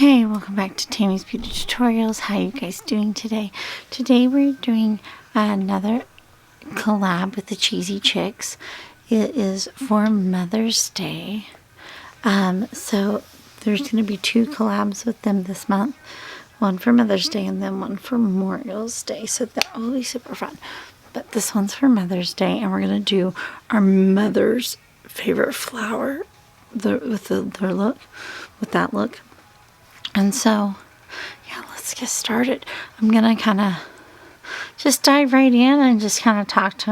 Hey, welcome back to Tammy's Beauty Tutorials. How you guys doing today? Today we're doing another collab with the Cheesy Chicks. It is for Mother's Day. So there's going to be two collabs with them this month. One for Mother's Day and then one for Memorial's Day. So that will be super fun. But this one's for Mother's Day, and we're going to do our mother's favorite flower with that look. And so, yeah, let's get started. I'm going to kind of just dive right in and just kind of talk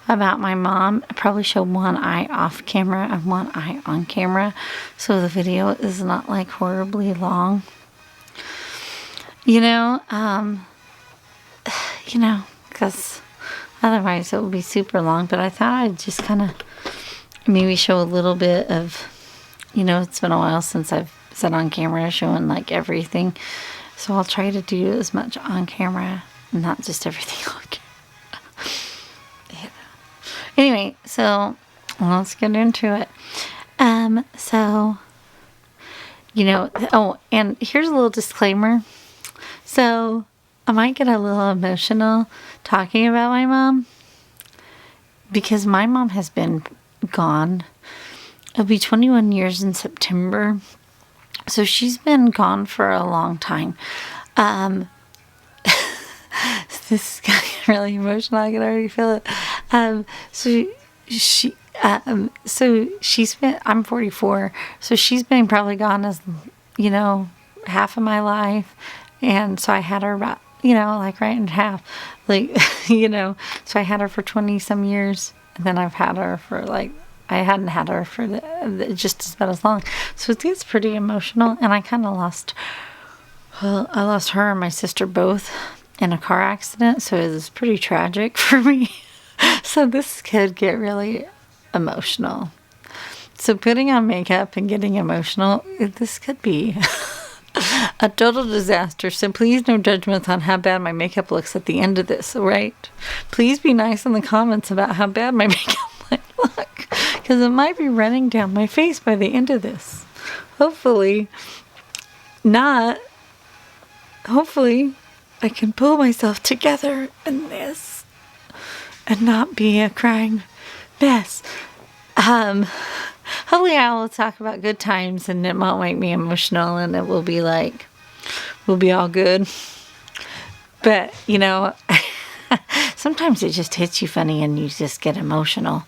about my mom. I probably show one eye off camera and one eye on camera, so the video is not like horribly long. Because otherwise it would be super long. But I thought I'd just kind of maybe show a little bit of, it's been a while since I've said on camera showing like everything, so I'll try to do as much on camera, not just everything on camera. Anyway, so let's get into it. And here's a little disclaimer. So I might get a little emotional talking about my mom, because my mom has been gone. It'll be 21 years in September. So she's been gone for a long time. This is getting really emotional. I can already feel it. So she's been, I'm 44. So she's been probably gone as, half of my life. And so I had her about, like right in half. So I had her for 20 some years. And then I've had her for I hadn't had her for just about as long. So it gets pretty emotional. And I kind of lost her and my sister both in a car accident. So it was pretty tragic for me. So this could get really emotional. So putting on makeup and getting emotional, this could be a total disaster. So please, no judgments on how bad my makeup looks at the end of this, all right? Please be nice in the comments about how bad my makeup might look, because it might be running down my face by the end of this. Hopefully not. Hopefully I can pull myself together in this and not be a crying mess. Hopefully I will talk about good times and it won't make me emotional, and it will be we'll be all good. But, sometimes it just hits you funny and you just get emotional.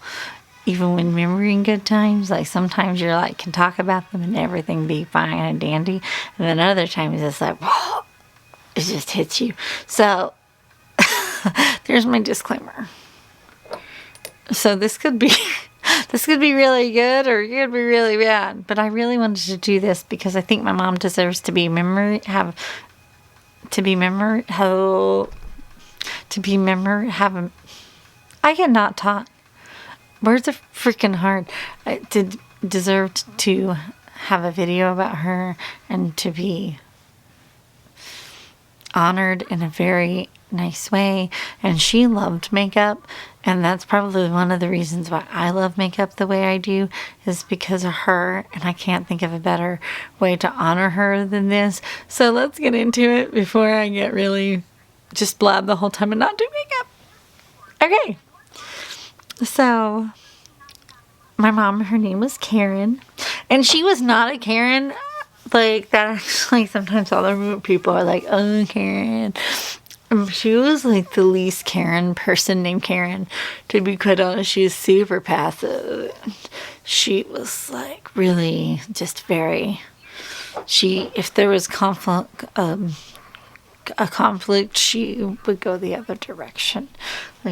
Even when remembering good times, sometimes you're can talk about them and everything be fine and dandy. And then other times it's whoa, it just hits you. So, there's my disclaimer. So this could be really good, or it could be really bad. But I really wanted to do this because I think my mom deserves to be I cannot talk. Words are freaking hard. Deserved to have a video about her and to be honored in a very nice way. And she loved makeup, and that's probably one of the reasons why I love makeup the way I do, is because of her. And I can't think of a better way to honor her than this. So let's get into it before I get really just blab the whole time and not do makeup. Okay. So my mom, her name was Karen, and she was not a Karen like that. Actually, sometimes other people are like, oh, Karen. She was the least Karen person named Karen. To be quite honest, she was super passive. She was really just very. If there was a conflict, she would go the other direction.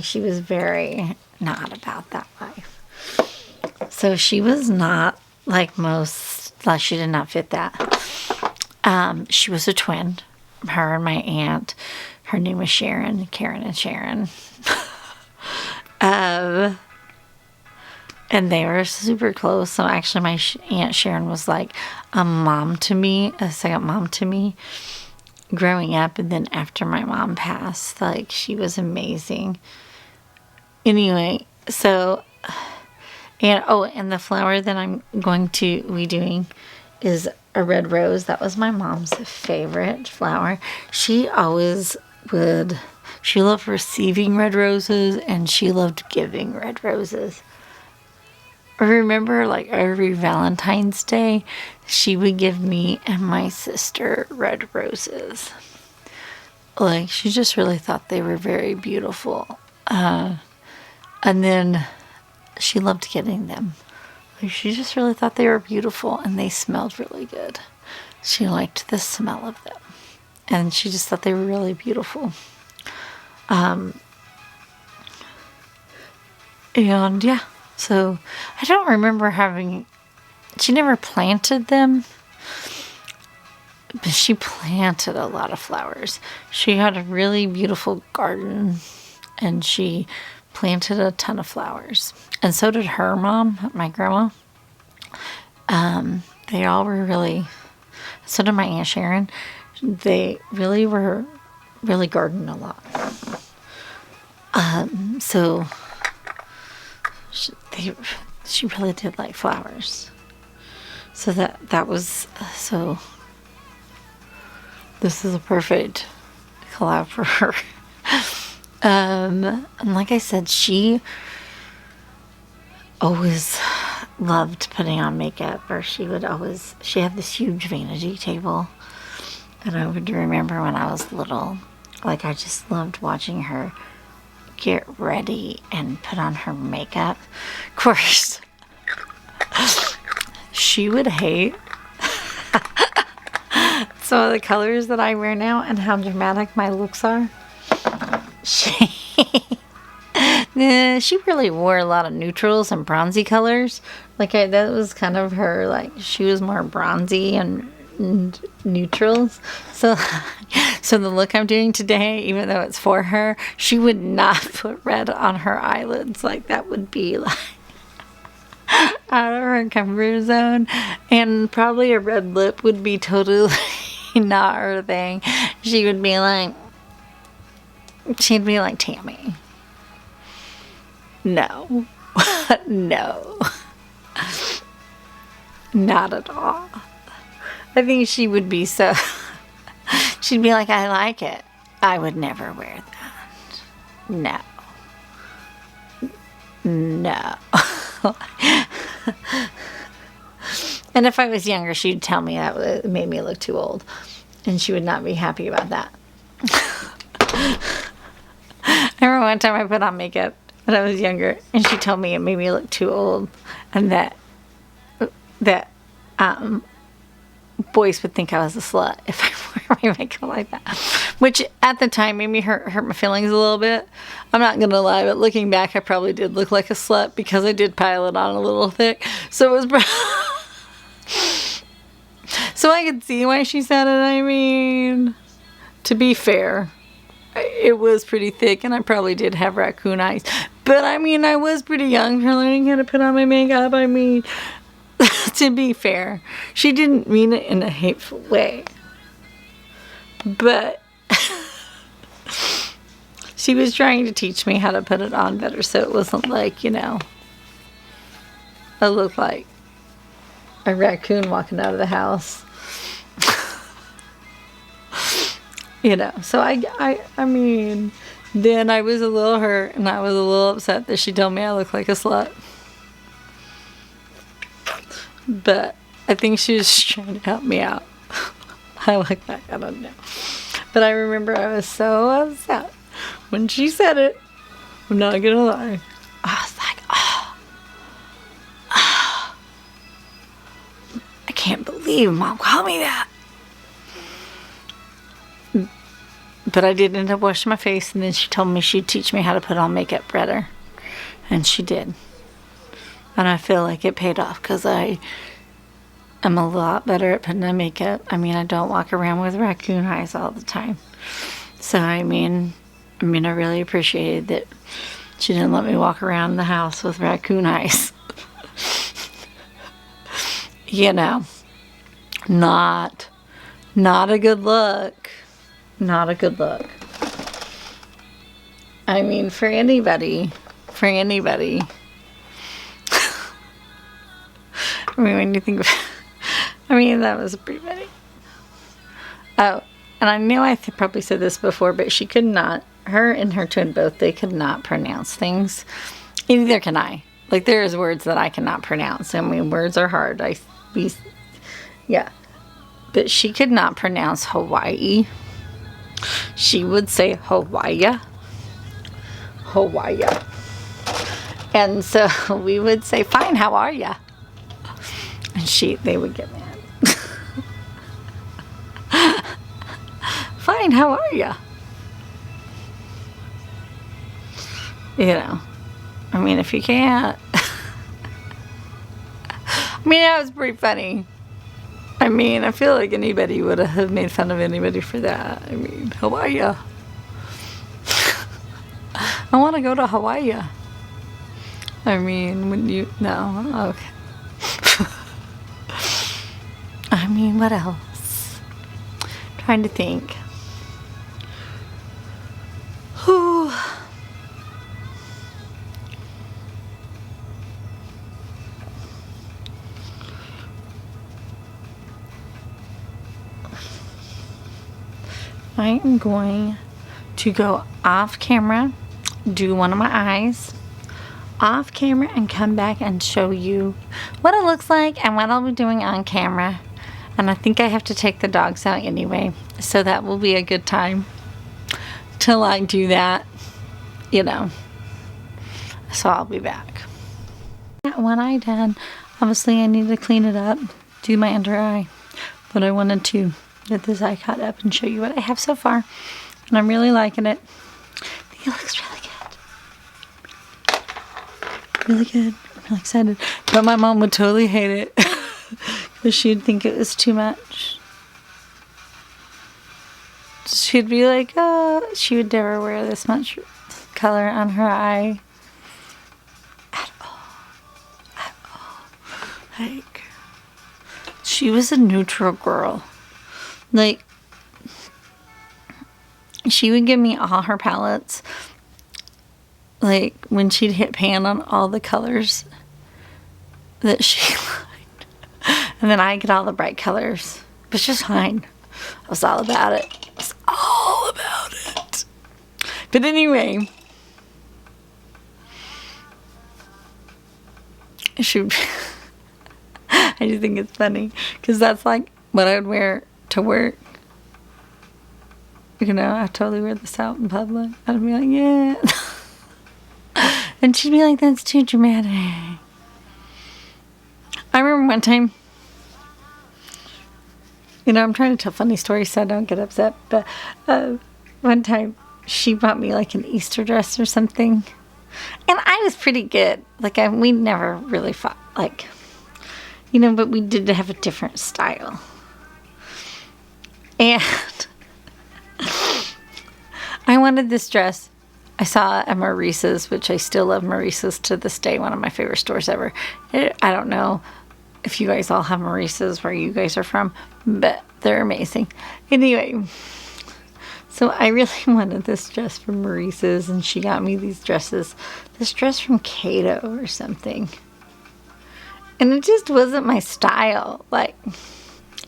She was very not about that life. So she was not like most. She did not fit that. She was a twin. Her and my aunt. Her name was Sharon, Karen and Sharon. And they were super close. So actually my Aunt Sharon was a mom to me, a second mom to me growing up. And then after my mom passed, she was amazing. Anyway, so, and the flower that I'm going to be doing is a red rose. That was my mom's favorite flower. She always would, she loved receiving red roses and she loved giving red roses. I remember like every Valentine's Day, she would give me and my sister red roses. Like, she just really thought they were very beautiful. And then she loved getting them. Like, she just really thought they were beautiful and they smelled really good. She liked the smell of them. And she just thought they were really beautiful. And yeah, so I don't remember having, she never planted them. But she planted a lot of flowers. She had a really beautiful garden and she planted a ton of flowers. And so did her mom, my grandma. They all were really, so did my Aunt Sharon. They really were, really gardened a lot. So she really did like flowers. So that was, so this is a perfect collab for her. And like I said, she always loved putting on makeup, or she had this huge vanity table. And I would remember when I was little, like, I just loved watching her get ready and put on her makeup. Of course, she would hate some of the colors that I wear now and how dramatic my looks are. She really wore a lot of neutrals and bronzy colors. Like, that was kind of her, like, she was more bronzy and neutrals. So the look I'm doing today, even though it's for her, she would not put red on her eyelids. Like, that would be like out of her comfort zone. And probably a red lip would be totally not her thing. She'd be like Tammy. No. No. Not at all. I think she would be so, she'd be like, I like it. I would never wear that. No. No. And if I was younger, she'd tell me that it made me look too old. And she would not be happy about that. I remember one time I put on makeup when I was younger, and she told me it made me look too old, and that boys would think I was a slut if I wore my makeup like that. Which at the time made me hurt my feelings a little bit. I'm not gonna lie, but looking back, I probably did look like a slut because I did pile it on a little thick. So it was so I could see why she said it. I mean, to be fair, it was pretty thick and I probably did have raccoon eyes. But I mean, I was pretty young for learning how to put on my makeup. I mean, to be fair, she didn't mean it in a hateful way. But she was trying to teach me how to put it on better so it wasn't like, you know, I looked like a raccoon walking out of the house. You know, so I mean, then I was a little hurt and I was a little upset that she told me I look like a slut. But I think she was trying to help me out. I look back, I don't know. But I remember I was so upset when she said it. I'm not gonna lie. I was like, I can't believe Mom called me that. But I did end up washing my face, and then she told me she'd teach me how to put on makeup better. And she did. And I feel like it paid off because I am a lot better at putting on makeup. I mean, I don't walk around with raccoon eyes all the time. So, I mean, I really appreciated that she didn't let me walk around the house with raccoon eyes. You know, not a good look. Not a good look. I mean, for anybody. I mean, when you think of I mean, that was pretty funny. Oh, and I know I probably said this before, but she could not, her and her twin both, they could not pronounce things. Neither can I. Like, there's words that I cannot pronounce. I mean, words are hard. Yeah. But she could not pronounce Hawaii. She would say Hawaii. Hawaii. And so we would say, fine, how are ya? And they would get mad. Fine, how are ya? You know, I mean, if you can't. I mean, that was pretty funny. I mean, I feel like anybody would have made fun of anybody for that. I mean, Hawaii. I want to go to Hawaii. I mean, no, okay. I mean, what else? Trying to think. Whew. I am going to go off camera, do one of my eyes off camera, and come back and show you what it looks like and what I'll be doing on camera. And I think I have to take the dogs out anyway, so that will be a good time to like do that, you know. So I'll be back. One eye done. Obviously I need to clean it up, do my under eye, but I wanted to get this eye caught up and show you what I have so far, and I'm really liking it. I think it looks really good. Really good. I'm really excited. But my mom would totally hate it because she'd think it was too much. She'd be like, oh, she would never wear this much color on her eye at all. At all. Like, she was a neutral girl. Like, she would give me all her palettes, like, when she'd hit pan on all the colors that she liked. And then I'd get all the bright colors. But just fine. I was all about it. I was all about it. But anyway, I just think it's funny, because that's like what I would wear to work. You know, I totally wear this out in public. I'd be like, yeah. And she'd be like, that's too dramatic. I remember one time, you know, I'm trying to tell funny stories so I don't get upset, but one time she bought me like an Easter dress or something, and I was pretty good. Like, we never really fought, like, you know, but we did have a different style. And I wanted this dress. I saw it at Maurice's, which I still love Maurice's to this day, one of my favorite stores ever. I don't know if you guys all have Maurice's where you guys are from, but they're amazing. Anyway, so I really wanted this dress from Maurice's, and she got me these dresses. This dress from Cato or something. And it just wasn't my style. Like,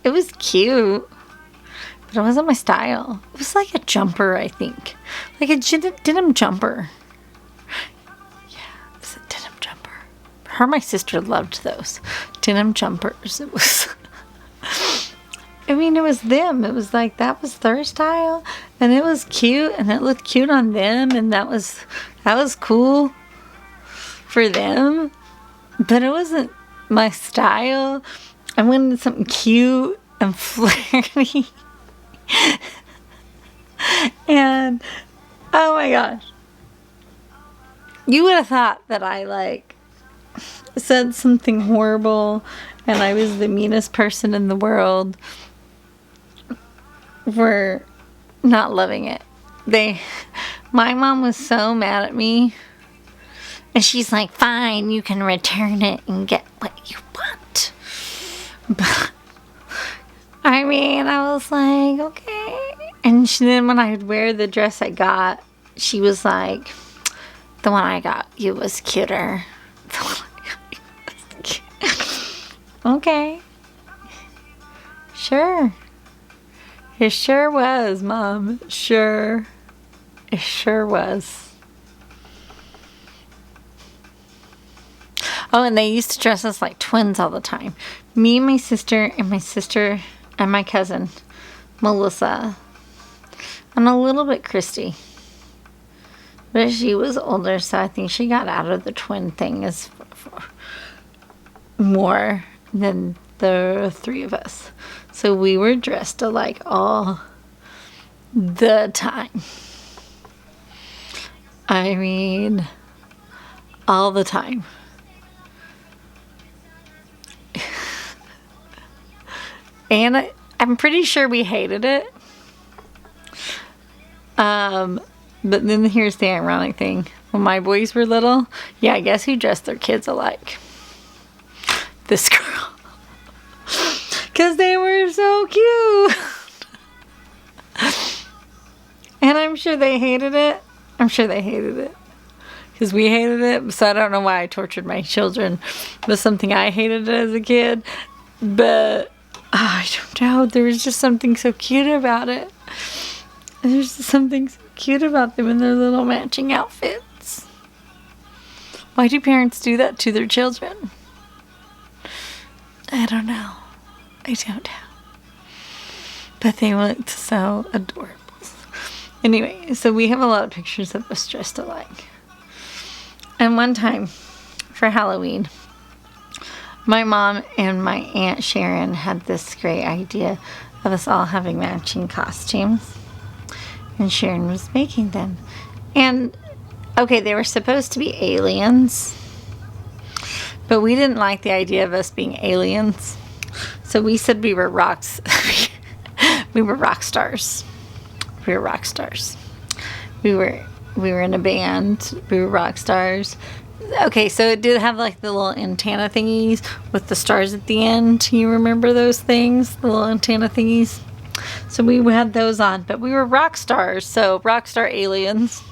it was cute, but it wasn't my style. It was like a jumper, I think. Like a denim jumper. Yeah, it was a denim jumper. Her and my sister loved those denim jumpers. It was, I mean, it was them. It was like, that was their style, and it was cute, and it looked cute on them, and that was cool for them, but it wasn't my style. I wanted something cute and flirty. And oh my gosh, you would have thought that I like said something horrible and I was the meanest person in the world for not loving it. My mom was so mad at me, and she's like, fine, you can return it and get what you want. But I mean, I was like, okay. And then when I would wear the dress I got, she was like, the one I got you was cuter. The one I got you was cute. Okay. Sure. It sure was, Mom. Sure. It sure was. Oh, and they used to dress us like twins all the time. Me and my sister and my cousin, Melissa, and a little bit Christy. But she was older, so I think she got out of the twin thing as more than the three of us. So we were dressed alike all the time. I mean, all the time. And I'm pretty sure we hated it. But then here's the ironic thing. When my boys were little, yeah, guess who dressed their kids alike? This girl. Because they were so cute. And I'm sure they hated it. I'm sure they hated it. Because we hated it. So I don't know why I tortured my children. It was something I hated as a kid. But I don't know. There was just something so cute about it. There's just something so cute about them and their little matching outfits. Why do parents do that to their children? I don't know. I don't know. But they looked so adorable. Anyway, so we have a lot of pictures of us dressed alike. And one time, for Halloween, my mom and my Aunt Sharon had this great idea of us all having matching costumes. And Sharon was making them. And, okay, they were supposed to be aliens. But we didn't like the idea of us being aliens. So we said we were rocks. We were rock stars. We were rock stars. We were in a band. We were rock stars. Okay, so it did have like the little antenna thingies with the stars at the end. You remember those things? The little antenna thingies? So we had those on, but we were rock stars, so rock star aliens.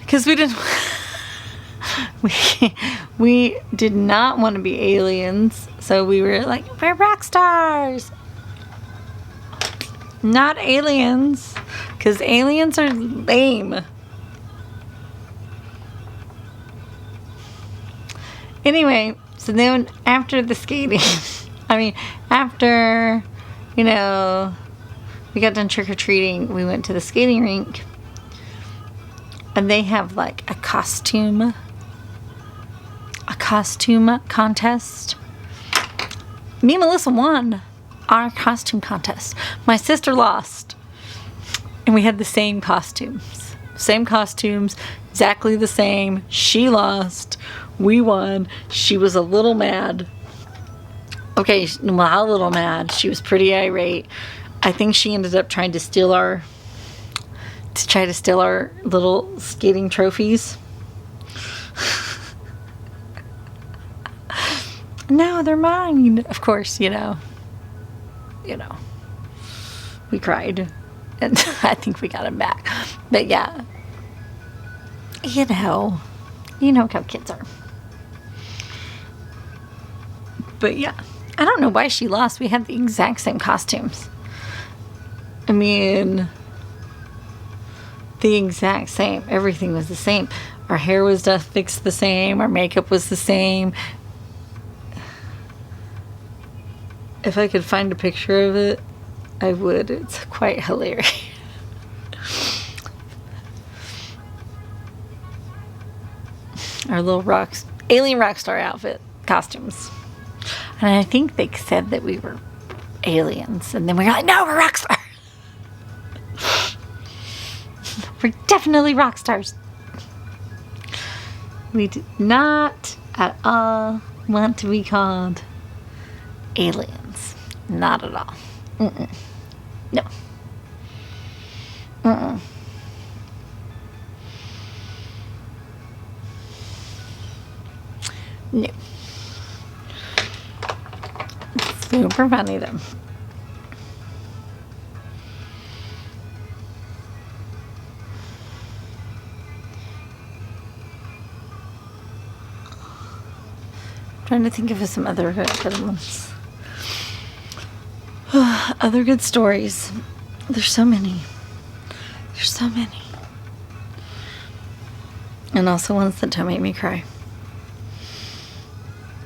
Because we didn't... we did not want to be aliens, so we were like, we're rock stars! Not aliens, because aliens are lame. Anyway, so then after the skating, after, we got done trick-or-treating, we went to the skating rink. And they have like a costume contest. Me and Melissa won our costume contest. My sister lost. And we had the same costumes. Same costumes, exactly the same. She lost. We won. She was a little mad. Okay, well, a little mad. She was pretty irate. I think she ended up trying to steal our little skating trophies. No, they're mine. Of course, we cried. And I think we got them back. But yeah. You know how kids are. But yeah. I don't know why she lost. We had the exact same costumes. I mean, the exact same. Everything was the same. Our hair was fixed the same. Our makeup was the same. If I could find a picture of it, I would. It's quite hilarious. Our little alien rock star outfit costumes. And I think they said that we were aliens. And then we were like, no, we're rock stars. We're definitely rock stars. We did not at all want to be called aliens. Not at all. Mm-mm. No. Mm-mm. No. Super funny though. Trying to think of some other good ones. Other good stories. There's so many. There's so many. And also ones that don't make me cry.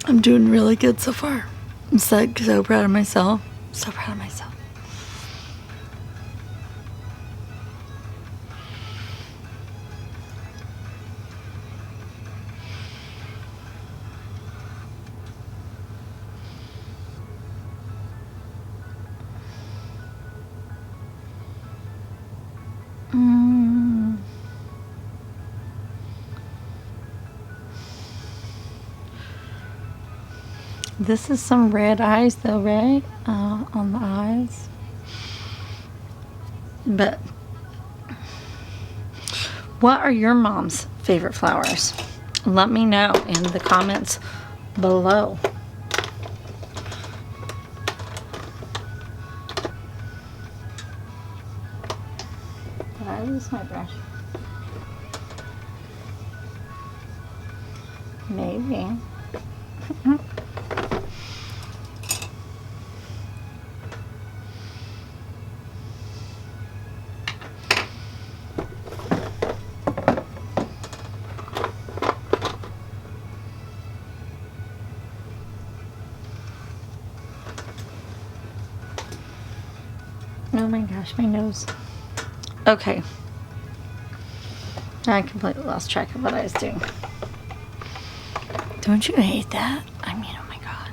I'm doing really good so far. I'm so proud of myself. So proud of myself. This is some red eyes though, right? On the eyes. But what are your mom's favorite flowers? Let me know in the comments below. Did I lose my brush? Maybe. Oh my gosh, my nose. Okay. I completely lost track of what I was doing. Don't you hate that? I mean, oh my god.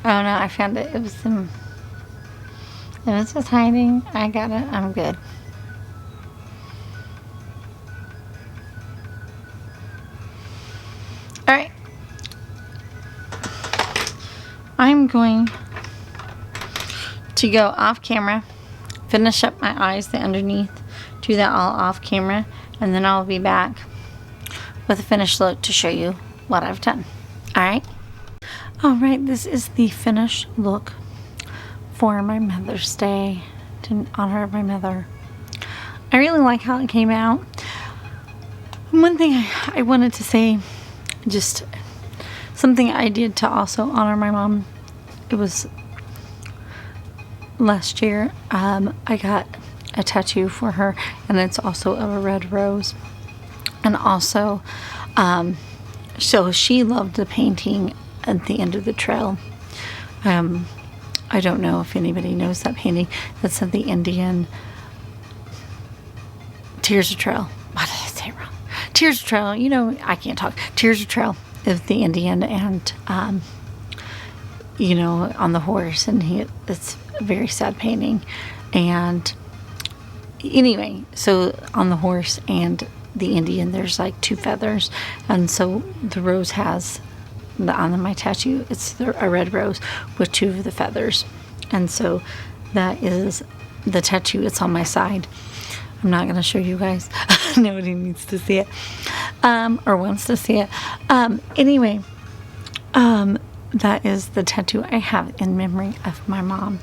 Oh no, I found it. It was just hiding. I got it. I'm good. Alright. I'm going to go off camera, finish up my eyes, the underneath, do that all off camera, and then I'll be back with a finished look to show you what I've done. Alright? Alright, this is the finished look for my Mother's Day, to honor my mother. I really like how it came out. One thing I wanted to say, just something I did to also honor my mom. It was last year. I got a tattoo for her, and it's also of a red rose. And also, so she loved the painting at the end of the trail. I don't know if anybody knows that painting. That's of the Indian. Tears of Trail. Why did I say it wrong? Tears of Trail. You know, I can't talk. Tears of Trail of the Indian, and you know, on the horse, and it's a very sad painting. And anyway, so on the horse and the Indian, there's like 2 feathers, and so the rose has on my tattoo, it's a red rose with 2 of the feathers, and so that is the tattoo. It's on my side. I'm not going to show you guys. Nobody needs to see it, or wants to see it. Anyway, that is the tattoo I have in memory of my mom,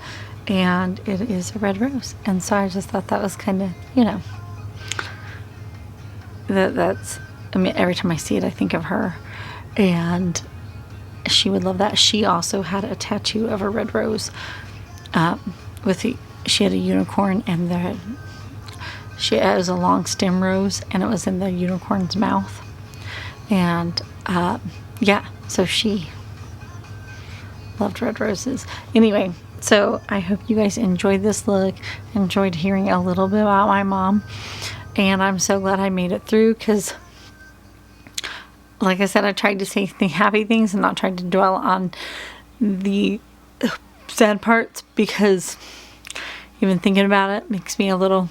and it is a red rose. And so I just thought that was kind of, you know, that's, I mean, every time I see it, I think of her, and she would love that. She also had a tattoo of a red rose, she had a unicorn, and it was a long stem rose, and it was in the unicorn's mouth. And yeah, so she loved red roses. Anyway, so I hope you guys enjoyed this look, enjoyed hearing a little bit about my mom, and I'm so glad I made it through, because like I said, I tried to say the happy things and not tried to dwell on the sad parts, because even thinking about it makes me a little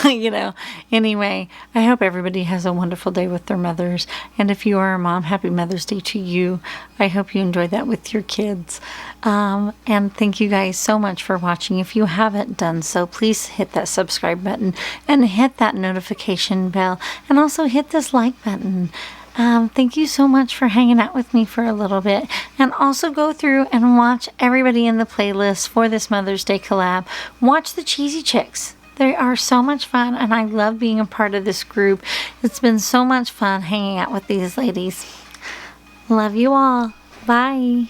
you know. Anyway, I hope everybody has a wonderful day with their mothers. And if you are a mom, happy Mother's Day to you. I hope you enjoyed that with your kids. And thank you guys so much for watching. If you haven't done so, please hit that subscribe button and hit that notification bell. And also hit this like button. Thank you so much for hanging out with me for a little bit. And also go through and watch everybody in the playlist for this Mother's Day collab. Watch the Cheesy Chicks. They are so much fun, and I love being a part of this group. It's been so much fun hanging out with these ladies. Love you all. Bye.